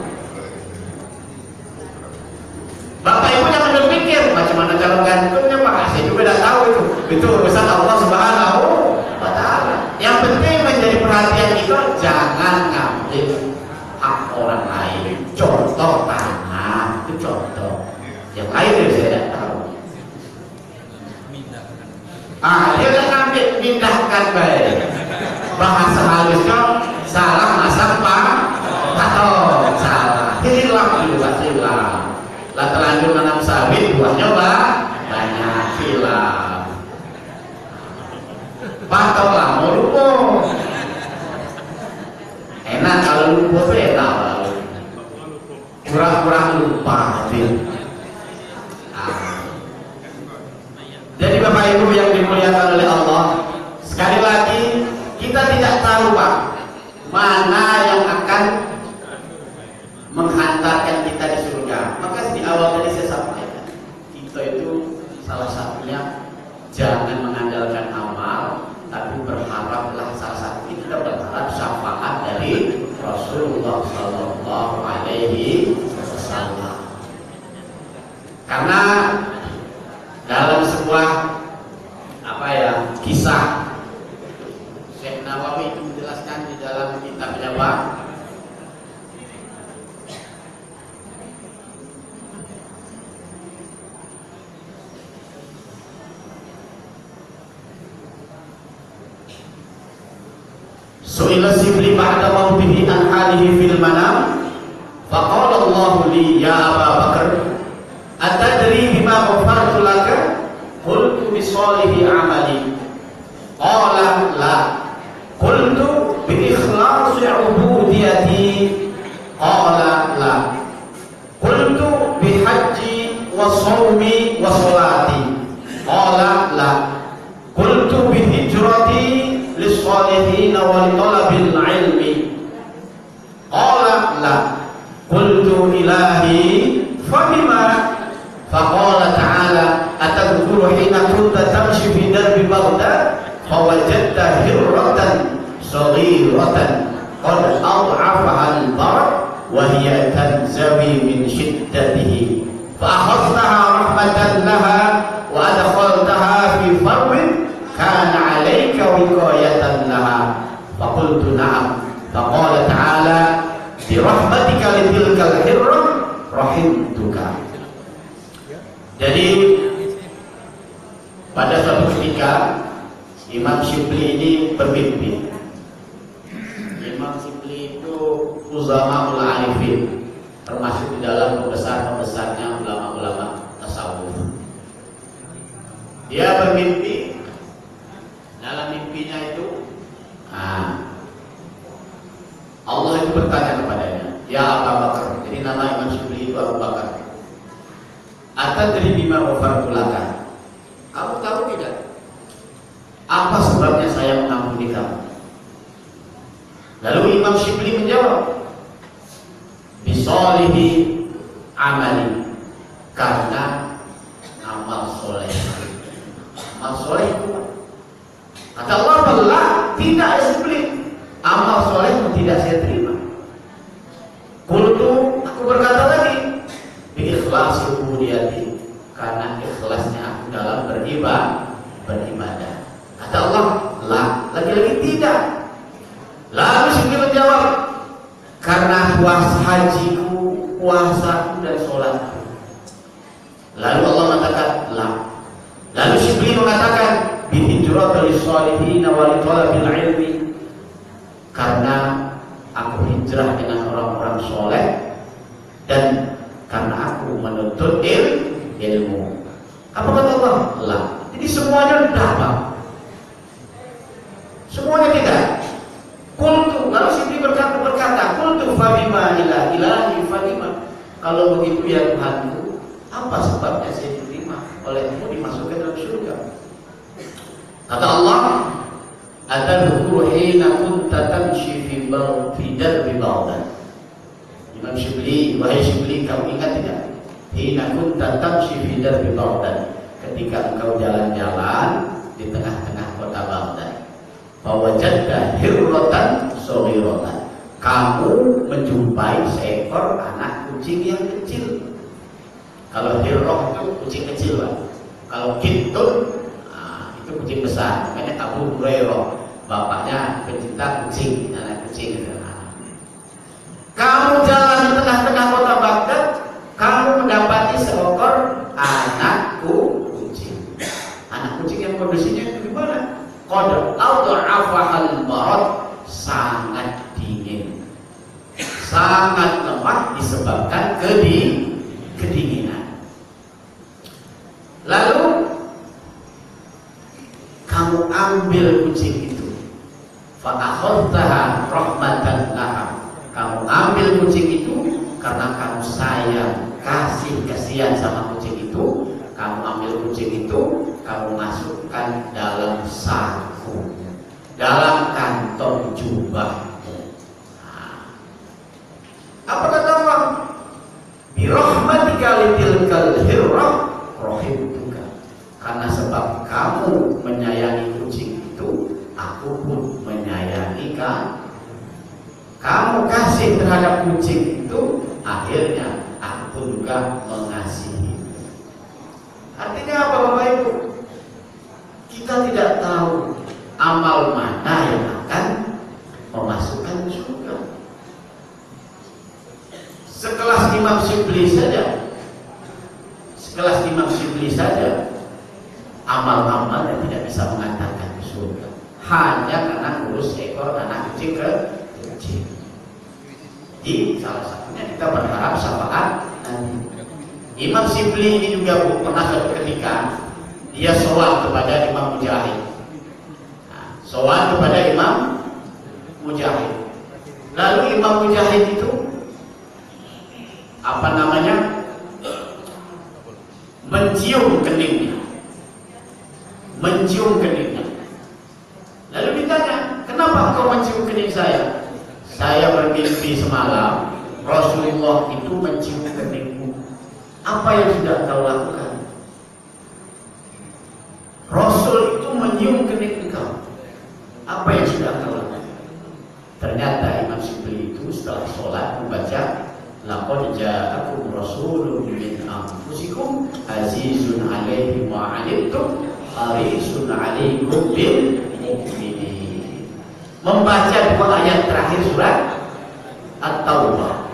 Bapak Ibu jangan berpikir macam mana cara gantungnya, Pak. Saya juga tidak tahu itu urusan Allah Subhanahu wa Ta'ala. Yang penting menjadi perhatian kita, jangan ngambil hak orang lain. Contoh tanah, itu contoh. Yang lain saya tidak tahu. Dia tidak ngambil, pindahkan baik. Bahasa halusnya salah masang Pak atau salah. Hilang juga hilang. Lah terlanjur nanam sawit, buahnya banyak, hilang. Patau lah mau lumpuh. Enak kalau lumpuh tuh enak lalu. Kurang-kurang lupa. Jadi Bapak Ibu yang dimuliakan oleh Allah, sekali lagi kita tidak tahu Pak, mana yang akan menghantarkan kita di surga. Maka di awal tadi saya sampaikan, kita itu salah satunya jangan mengandalkan amal, tapi berharaplah salah satu kita berharap syafaat dari Rasulullah Sallallahu Alaihi Wasallam. Karena dalam sebuah kisah Syekh Nawawi itu menjelaskan di dalam kitabnya Pak, Su'ila Sibli ba'da mautihi an halihi fil manam faqala Allahu li ya Aba Bakar atadri bima ghafartu laka qultu bi shalihi amali qala la qultu bi ikhlasi ubudiyati qala la qultu bi haji wa shawmi wa salati qala la qultu bi hijrati للصالحين ولطلب العلم قال لا قلت إلهي فبما فقال تعالى أتذكر حين كنت تمشي في درب بغداد فوجدت هرة صغيرة قد أضعفها البرد وهي تنزوي من شدته فأخذتها رحمة لها وأدخلتها في فرو كان عليك وقاية لها فقلت نعم فقال تعالى برحمتك لتلك الحرة رحمتك. Jadi pada suatu ketika Imam Syibli ini bermimpi. Imam Syibli itu uzamaul arifin, termasuk di dalam pembesar-pembesarnya ulama-ulama tasawuf. Dia bermimpi. Dalam mimpinya itu Allah itu bertanya kepadanya, ya Abu Bakar. Jadi nama Imam Syibli itu Abu Bakar. Atadri bima ghafartu laka. Kamu tahu tidak apa sebabnya saya mengampuni kamu? Lalu Imam Syibli menjawab, bisolihi amali, karena amal soleh. Amal soleh itu kata Allah, Allah tidak Syibli, amal soleh tidak saya terima. Qultu, aku berkata lagi, bi ikhlasi ubudiyati, karena ikhlasnya aku dalam beribadah. Kata Allah, lah, lagi-lagi tidak. Lalu Syibli menjawab, karena puasa hajiku, puasaku dan sholatku. Lalu Allah mengatakan, lah. Lalu Syibli mengatakan, bihijrata lis-shalihin wa li talabil ilmi, karena aku hijrah dengan orang-orang soleh dan karena aku menuntut ilmu. Apa kata Allah? Lah. Jadi semuanya dapat. Semuanya tidak. Qultu, lalu Syibli berkata, qultu fabima ilahi fabima. Kalau begitu ya Tuhanku, apa sebabnya saya diterima olehmu dimasukkan dalam surga? Kata Allah, atadhkuru hina kunta tamshi fi darbi Baghdad. Imam Syibli, wahai Syibli, kamu ingat tidak? Hina kunta tamshi fi darbi Baghdad, ketika engkau jalan-jalan di tengah-tengah kota Baghdad. Fawajadta hirratan shaghiratan. Kamu menjumpai seekor anak kucing yang kecil. Kalau hirroh itu kucing kecil, Pak. Kalau kitun, itu kucing besar. Makanya Abu Hurairah, bapaknya pencinta kucing, anak kucing. Kamu jalan di tengah-tengah kota Baghdad, kamu mendapati seekor anak kucing. Anak kucing yang kondisinya itu gimana? Qad adha'afahal marad, sangat dingin, sangat lemah disebabkan kedinginan. Lalu kamu ambil kucing itu, fa'akhadtaha rahmatan laha. Kamu ambil kucing itu karena kamu sayang, kasihan sama kucing itu. Kamu ambil kucing itu, kamu masukkan dalam saku, dalam kantong jubahmu. Apa kata Allah? Birahmatika litilkal hirrah rahimtuka. Karena sebab kamu menyayangi kucing itu, aku pun menyayangi kamu. Kamu kasih terhadap kucing itu, akhirnya aku pun juga mengasihi. Artinya apa, Bapak Ibu? Kita tidak tahu amal mana yang akan memasukkan surga. Sekelas Imam Syibli saja, amal-amal yang tidak bisa mengantarkan ke surga, hanya karena ngurus ekor anak kucing kecil. Jadi salah satunya kita berharap syafaat nanti. Imam Syibli ini juga pernah suatu ketika dia sowan kepada Imam Mujahid. Sowan kepada Imam Mujahid. Lalu Imam Mujahid itu mencium keningnya. Lalu ditanya, kenapa engkau mencium kening saya? Saya bermimpi semalam Rasulullah itu mencium keningmu. Apa yang sudah kau lakukan? Rasul itu menyium kening engkau. Apa yang sudah kau lakukan? Ternyata Imam Syibli itu setelah sholat membaca, laqad ja'akum rasulun min anfusikum azizun 'alaihi ma 'anittum harisun 'alaikum bil mu'minin. Membaca dua ayat terakhir surat At-Taubah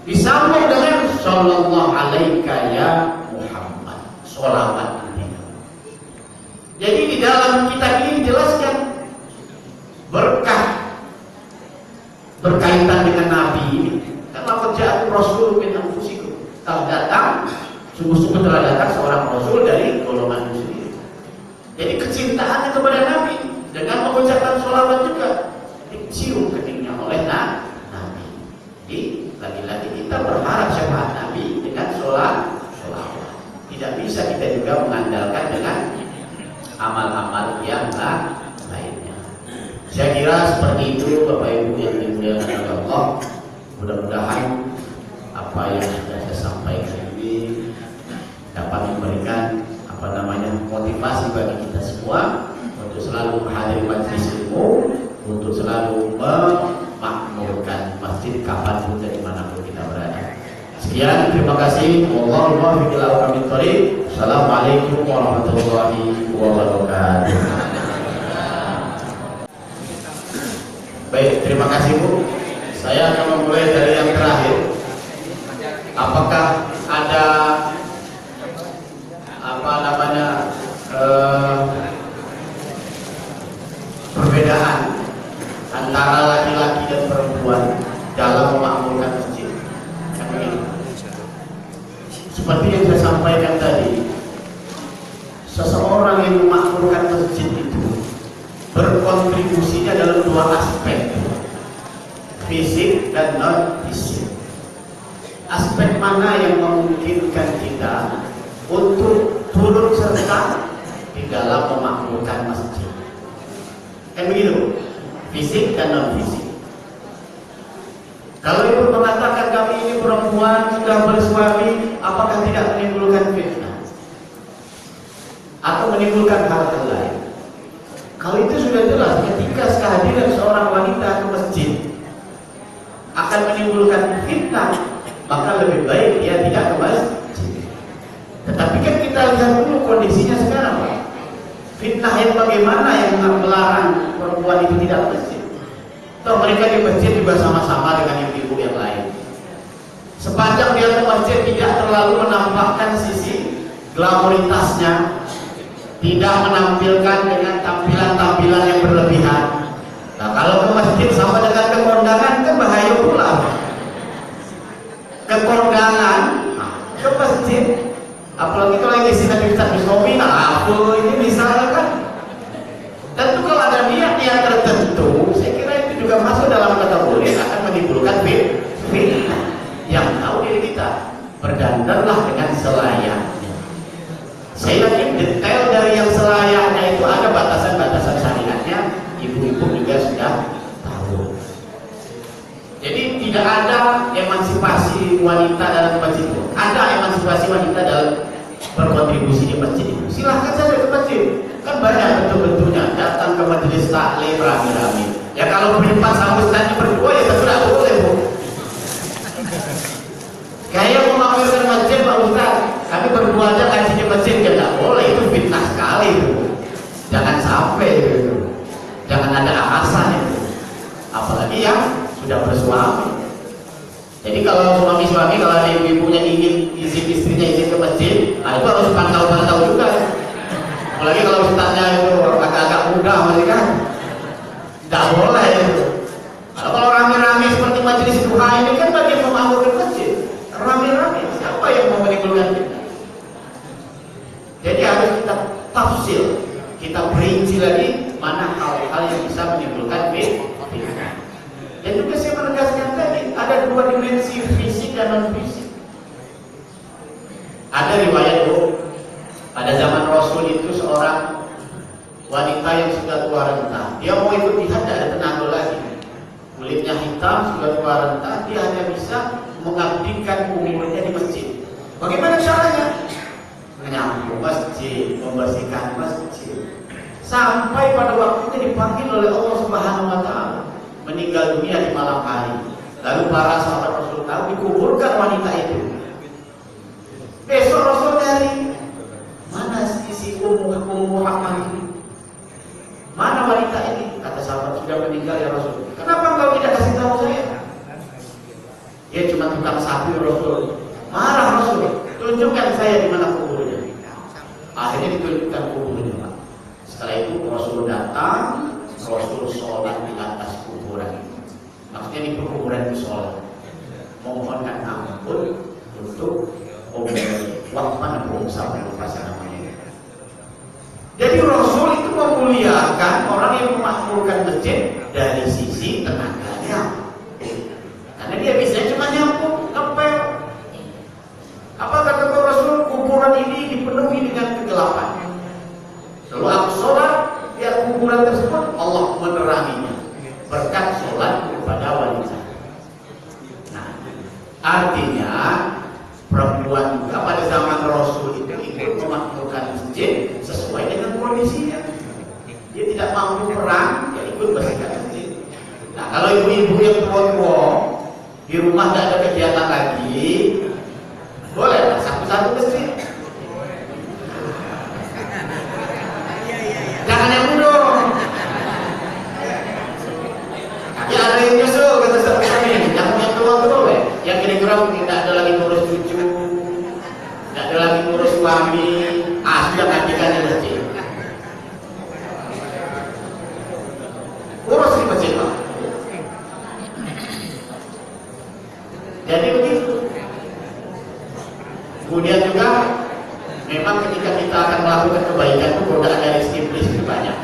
disambung dengan sallallahu alaika ya Muhammad, sholawat ini. Jadi di dalam kitab ini dijelaskan berkah berkaitan dengan Nabi ini. Karena kerjaan Rasul min anfusikum, telah datang, sungguh-sungguh telah datang seorang Rasul dari golongan muslim. Jadi kecintaannya kepada Nabi dengan mengucapkan sholawat juga dicium keningnya oleh Nabi. Jadi lagi-lagi kita berharap syafaat Nabi dengan sholawat. Tidak bisa kita juga mengandalkan dengan amal-amal yang lainnya. Saya kira seperti itu, Bapak Ibu yang dimuliakan oleh Allah. Mudah-mudahan apa yang sudah saya sampaikan ini dapat memberikan motivasi bagi kita semua untuk selalu menghadiri majelis ilmu, untuk selalu memakmurkan masjid kapanpun dari manapun kita berada. Sekian, terima kasih. Wallahualam billahil thoriq. Assalamualaikum warahmatullahi wabarakatuh. Baik, terima kasih Bu. Saya akan memulai dari yang terakhir. Apakah ada perbedaan antara laki-laki dan perempuan dalam memakmurkan masjid? Seperti yang saya sampaikan tadi, seseorang yang memakmurkan masjid itu berkontribusinya dalam dua aspek, fisik dan non fisik. Aspek mana yang memungkinkan kita untuk turut serta di dalam memakmurkan masjid? Kan begitu, fisik dan non fisik. Kalau ibu mengatakan kami ini perempuan sudah bersuami, apakah tidak menimbulkan fitnah? atau menimbulkan hal-hal lain. Kalau itu sudah jelas, ketika kehadiran seorang wanita ke masjid akan menimbulkan fitnah, maka lebih baik dia tidak ke masjid. Tetapi kan kita lihat dulu kondisinya sekarang, Pak. Fitnah yang bagaimana yang melarang perempuan itu tidak ke masjid? Atau mereka di masjid juga sama-sama dengan ibu-ibu yang lain. Sepanjang dia ke masjid tidak terlalu menampakkan sisi glamoritasnya, tidak menampilkan dengan tampilan-tampilan yang berlebihan. Nah, kalau ke masjid sama dengan ke kondangan, kan bahaya pula. Ke kondangan, ke masjid, apalagi kalau yang isi Nabi Muhammad, aku ini misalnya kan, tentu kalau ada niat-niat tertentu, saya kira itu juga masuk dalam kategori akan menimbulkan fitnah. Yang tahu diri kita, berdandanlah dengan selayaknya. Saya yakin detail dari yang selayaknya itu ada batasan-batasan syariatnya, ibu-ibu juga sudah tahu. Jadi tidak ada emansipasi wanita dalam masjid. Ada emansipasi wanita dalam berkontribusi di masjid itu. Silahkan saja ke masjid. Kan banyak bentuk-bentuknya. Datang ke majelis taklim rame-rame. Ya kalau berempat sama ustaznya berdua ya tentu tidak boleh, Bu. Kayak mau mampir masjid Pak Ustaz, tapi berdua aja ngaji di masjid ya tidak boleh, itu fitnah sekali itu. Jangan sampai itu. Jangan ada alasan itu. Apalagi yang sudah bersuami. Jadi kalau suami-suami, kalau ada ibu-ibunya ingin izin istrinya izin ke masjid, nah itu harus pantau-pantau juga. Apalagi kalau ustaznya itu agak-agak muda masih kan, tidak boleh itu. Kalau rame-rame seperti majelis duha ini kan bagian memakmurkan masjid. Rame-rame, siapa yang mau menimbulkan fitnah? Jadi harus kita tafsir, kita perinci lagi mana hal-hal yang bisa menimbulkan fitnah. Dan juga saya menegaskan tadi, ada dua dimensi fisik dan non-fisik. Ada riwayat pada zaman Rasul itu seorang wanita yang sudah tua renta, dia mau ikut jihad, tidak ada tenaga lagi. Kulitnya hitam, sudah tua renta, dia hanya bisa mengabdikan umurnya di masjid. Bagaimana caranya? Menyapu masjid, membersihkan masjid. Sampai pada waktunya dipanggil oleh Allah Subhanahu wa Ta'ala, meninggal dunia di malam hari. Lalu para sahabat Rasul tahu, dikuburkan wanita itu. Besok Rasul dari mana sisi Ummu Muhammad ini? Mana wanita ini? Kata sahabat, sudah meninggal ya Rasul. Kenapa engkau tidak kasih tahu saya? Dia cuma tukang sapi Rasul. Marah Rasul, tunjukkan saya di mana kuburnya. Akhirnya ditunjukkan kuburnya, Pak. Setelah itu Rasul datang, Rasul sholat di atas kuburan. Maksudnya di kuburan itu sholat, mohonkan ampun untuk Wahman sampai lupa namanya. Jadi Rasul itu memuliakan orang yang memakmurkan masjid dari sisi tenaganya. Karena dia bisa cuma nyapu, ngepel. Apa kata Rasul? Kuburan ini dipenuhi dengan kegelapan. Lalu aku sholat, biar kuburan tersebut Allah meneranginya berkat sholat kepada wanita. Nah, artinya perempuan juga pada zaman Rasul itu ikut memakmurkan masjid sesuai dengan kondisinya. Dia tidak mampu perang, dia ikut bersihkan masjid. Nah, kalau ibu-ibu yang tua-tua di rumah tidak ada kegiatan lagi, boleh satu-satu masjid. Jangan yang muda. Ya ada yang nyusul kata suami, yang tua-tua yang kira-kira tidak ada lagi ngurus cucu, tidak ada lagi ngurus suami, sudah ngajikan di masjid. Urus di masjid, Pak. Jadi begitu. Kemudian juga memang ketika kita akan melakukan kebaikan itu godaan dari iblis itu banyak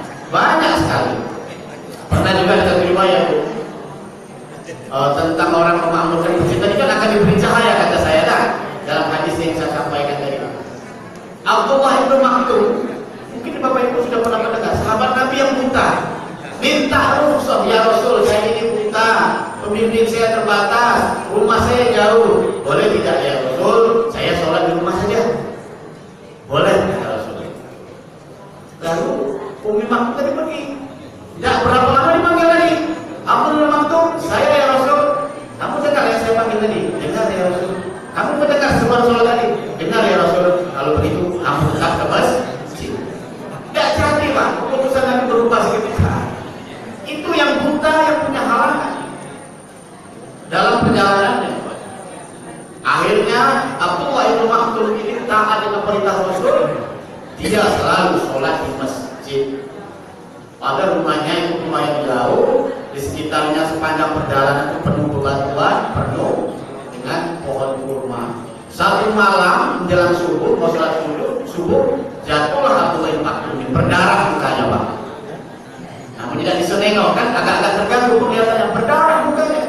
sekali. Pernah juga ada riwayat tentang orang memakmurkan masjid tadi kan akan diberi cahaya kata saya dalam hadis yang saya sampaikan tadi. Abdullah bin Maktum, mungkin Bapak Ibu sudah pernah mendengar, sahabat Nabi yang buta, minta rukhsah, ya Rasul saya ini buta, pembimbing saya terbatas, rumah saya jauh, boleh tidak ya Rasul? Saya sholat di rumah saja. Boleh ya Rasul. Lalu Umi Maktum tadi pergi. Tidak berapa lama dipanggil lagi. Abdul Maktum, saya ya Rasul. Kamu dengar yang saya panggil tadi? Dengar ya Rasul. Kamu mendengar suara tadi? Dengar ya Rasul. Kalau begitu, kamu tetap ke masjid. Tidak jadi Pak, keputusan Nabi berubah seketika. Itu yang buta yang punya halangan dalam perjalanannya. Akhirnya Abdullah bin Maktum ini taat dengan perintah Rasul. Dia selalu sholat di masjid. Pada rumahnya itu rumah yang jauh, di sekitarnya sepanjang perjalanan itu penuh bebatuan, penuh dengan pohon kurma. Satu malam menjelang subuh, mau sholat subuh, jatuhlah Abdullah bin Maktum ini, berdarah mukanya Pak. Namun tidak disenengok kan, agak-agak terganggu kelihatannya, berdarah mukanya.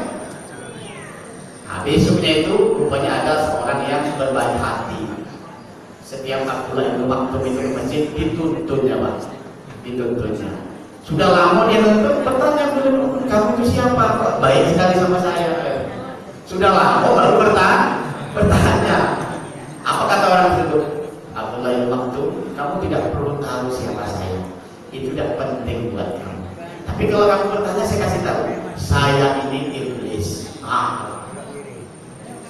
Nah, besoknya itu rupanya ada seorang yang berbaik hati. Setiap Abdullah bin Maktum itu ke masjid dituntunnya Pak, dituntunnya. Sudah lama dia nonton, bertanya dulu, kamu itu siapa? Kok baik sekali sama saya? Sudah lama baru bertanya. Apa kata orang itu? Abdullah bin Maktum, kamu tidak perlu tahu siapa saya. Itu tidak penting buat kamu. Tapi kalau kamu bertanya, saya kasih tahu, saya ini iblis.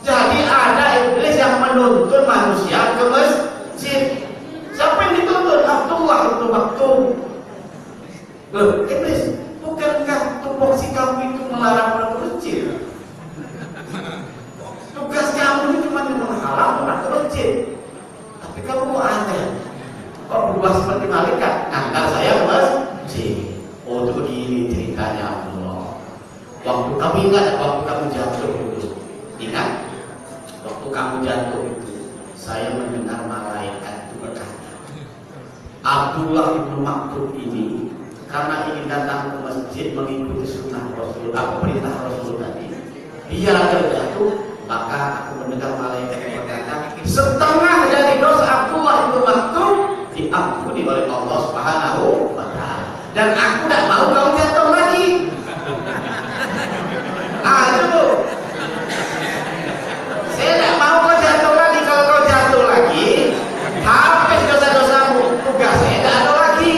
Jadi ada iblis yang menuntun manusia ke masjid. Siapa yang dituntun? Abdullah bin Maktum. Loh, iblis, bukankah tupoksi kamu itu melarang orang ke masjid? Tugas kamu itu cuma menghalang orang ke masjid. Tapi kamu kok aneh? Kok berubah seperti malaikat? Antar saya ke masjid. Oh, itu begini ceritanya Abdullah. Waktu kamu ingat, waktu kamu jatuh itu, ingat? Waktu kamu jatuh itu, saya mendengar malaikat itu berkata, Abdullah bin Maktum ini karena ingin datang ke masjid mengikuti sunnah Rasul, apa perintah Rasul tadi, dia terjatuh, maka aku mendengar malaikat yang berkata, setengah dari dosa Abdullah bin Maktum diampuni oleh Allah Subhanahu wa Ta'ala, dan aku tidak mau kau jatuh lagi. Aduh, saya tidak mau kau jatuh lagi. Kalau kau jatuh lagi, habis dosa-dosamu, tugas saya tidak ada lagi.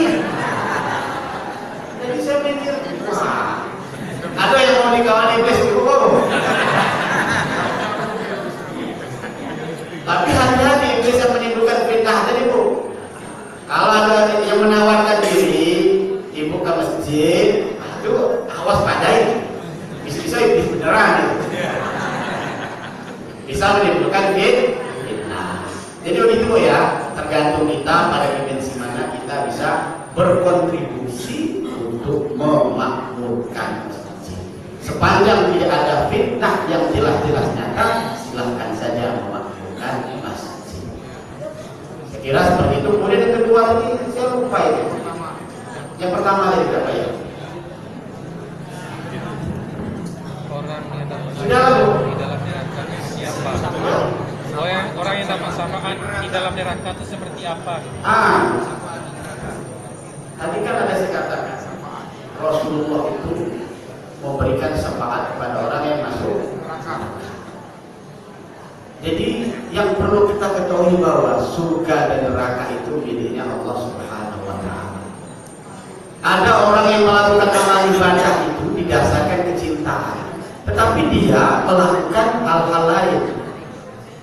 Jadi saya mikir, wah, ada yang mau dikawan iblis itu kok. Tapi hati-hati iblis yang menimbulkan fitnah tadi Bu. Kalau ada yang menawarkan diri, ibu ke masjid, itu awas padai. Bisa iblis beneran. Bisa menimbulkan fitnah. Jadi begitu ya, tergantung kita pada dimensi mana kita bisa berkontribusi untuk memakmurkan masjid. Sepanjang tidak ada fitnah yang jelas-jelas nyata, silahkan saja memakmurkan masjid. Saya kira seperti itu. Kemudian yang kedua tadi saya lupa itu. Yang pertama tadi berapa ya? Orang yang dapat Sudah lalu. di dalam neraka itu siapa? Orang yang dapat syafaat di dalam neraka itu seperti apa? Tadi kan ada saya katakan Rasulullah itu memberikan syafaat kepada orang yang masuk neraka. Jadi yang perlu kita ketahui bahwa surga dan neraka itu miliknya Allah Subhanahu wa Ta'ala. Ada orang yang melakukan amal ibadah itu didasarkan kecintaan, tetapi dia melakukan hal-hal lain.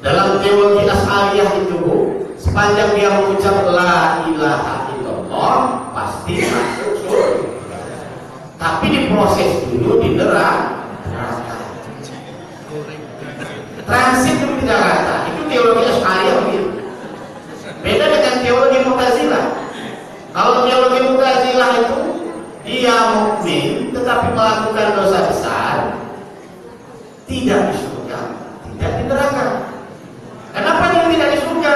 Dalam teologi Asy'ariyah itu, sepanjang dia mengucap la ilaha illallah pasti masuk surga. Tapi diproses dulu di neraka. Transit dulu di Jakarta. Itu teologi Asy'ariyah begitu. Beda dengan teologi Mu'tazilah. Kalau teologi Mu'tazilah itu dia mukmin tetapi melakukan dosa besar, tidak di surga, tidak di neraka. Kenapa dia tidak di surga?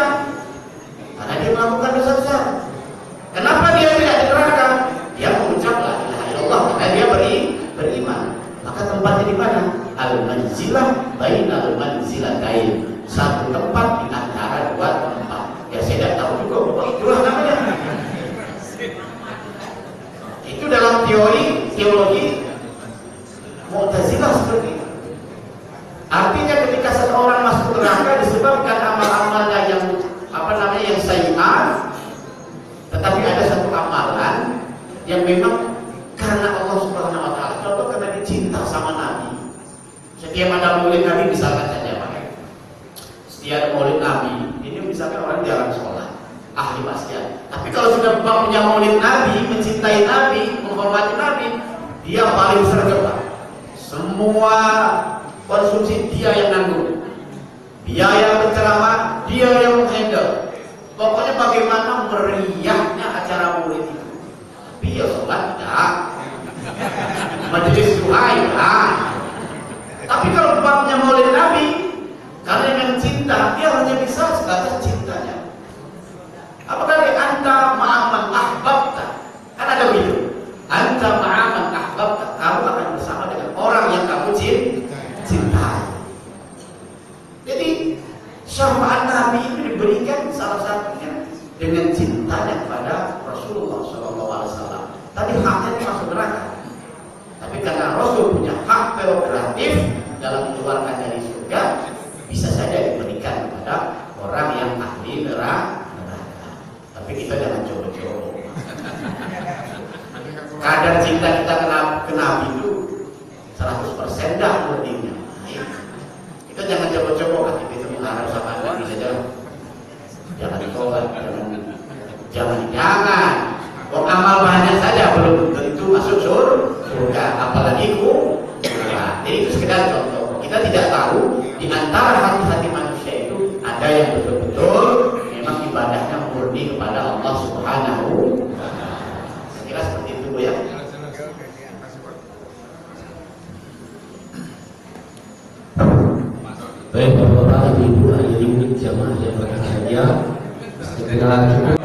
Karena dia melakukan dosa besar. Kenapa dia tidak di neraka? Dia mengucap la ilaha illallah karena dia beriman. Maka tempatnya di mana? Al-manzilah bainal manzilatain. Satu tempat di antara dua tempat. Ya saya tidak tahu juga, itulah namanya. Itu dalam teologi Mu'tazilah seperti itu. Artinya ketika seseorang masuk neraka disebabkan amal-amalnya yang yang memang karena Allah Subhanahu wa taala, contoh karena dia cinta sama Nabi. Setiap ada maulid Nabi misalkan saja pakai. Setiap ada maulid Nabi, ini misalkan orang jarang sholat, ahli maksiat. Tapi kalau sudah punya maulid Nabi, mencintai Nabi, menghormati Nabi, dia paling sergap. Semua konsumsi dia yang nanggung, biaya berceramah dia yang handle. Pokoknya bagaimana meriahnya acara maulid itu. Tapi ya sholat tidak, majelis duha ya. Tapi kalau bapaknya maulid Nabi, karena yang cinta, dia hanya bisa sebatas cintanya. Apakah anta ma'aman ahbabta? Kan ada begitu. Anta ma'aman ahbabta, kamu akan bersama dengan orang yang kamu cintai. Jadi syafaat Nabi itu diberikan salah satunya dengan cintanya kepada Rasulullah SAW. Tadi haknya masuk neraka, tapi karena Rasul punya hak prerogatif dalam mengeluarkan dari surga, bisa saja diberikan kepada orang yang ahli neraka. Tapi kita jangan coba-coba. Kadar cinta kita ke Nabi itu 100% dah pentingnya. Kita jangan coba-coba, kita mengharap sama Nabi saja. Jangan ditolak, jangan. Wong amal banyak saja belum tentu masuk surga, apalagi nah, jadi itu sekedar contoh. Kita tidak tahu di antara hati-hati manusia itu ada yang betul-betul memang ibadahnya murni kepada Allah Subhanahu wa taala. Saya kira seperti itu, Bu ya. Baik Bapak-bapak, Ibu, hadirin jamaah yang berbahagia, segera cukup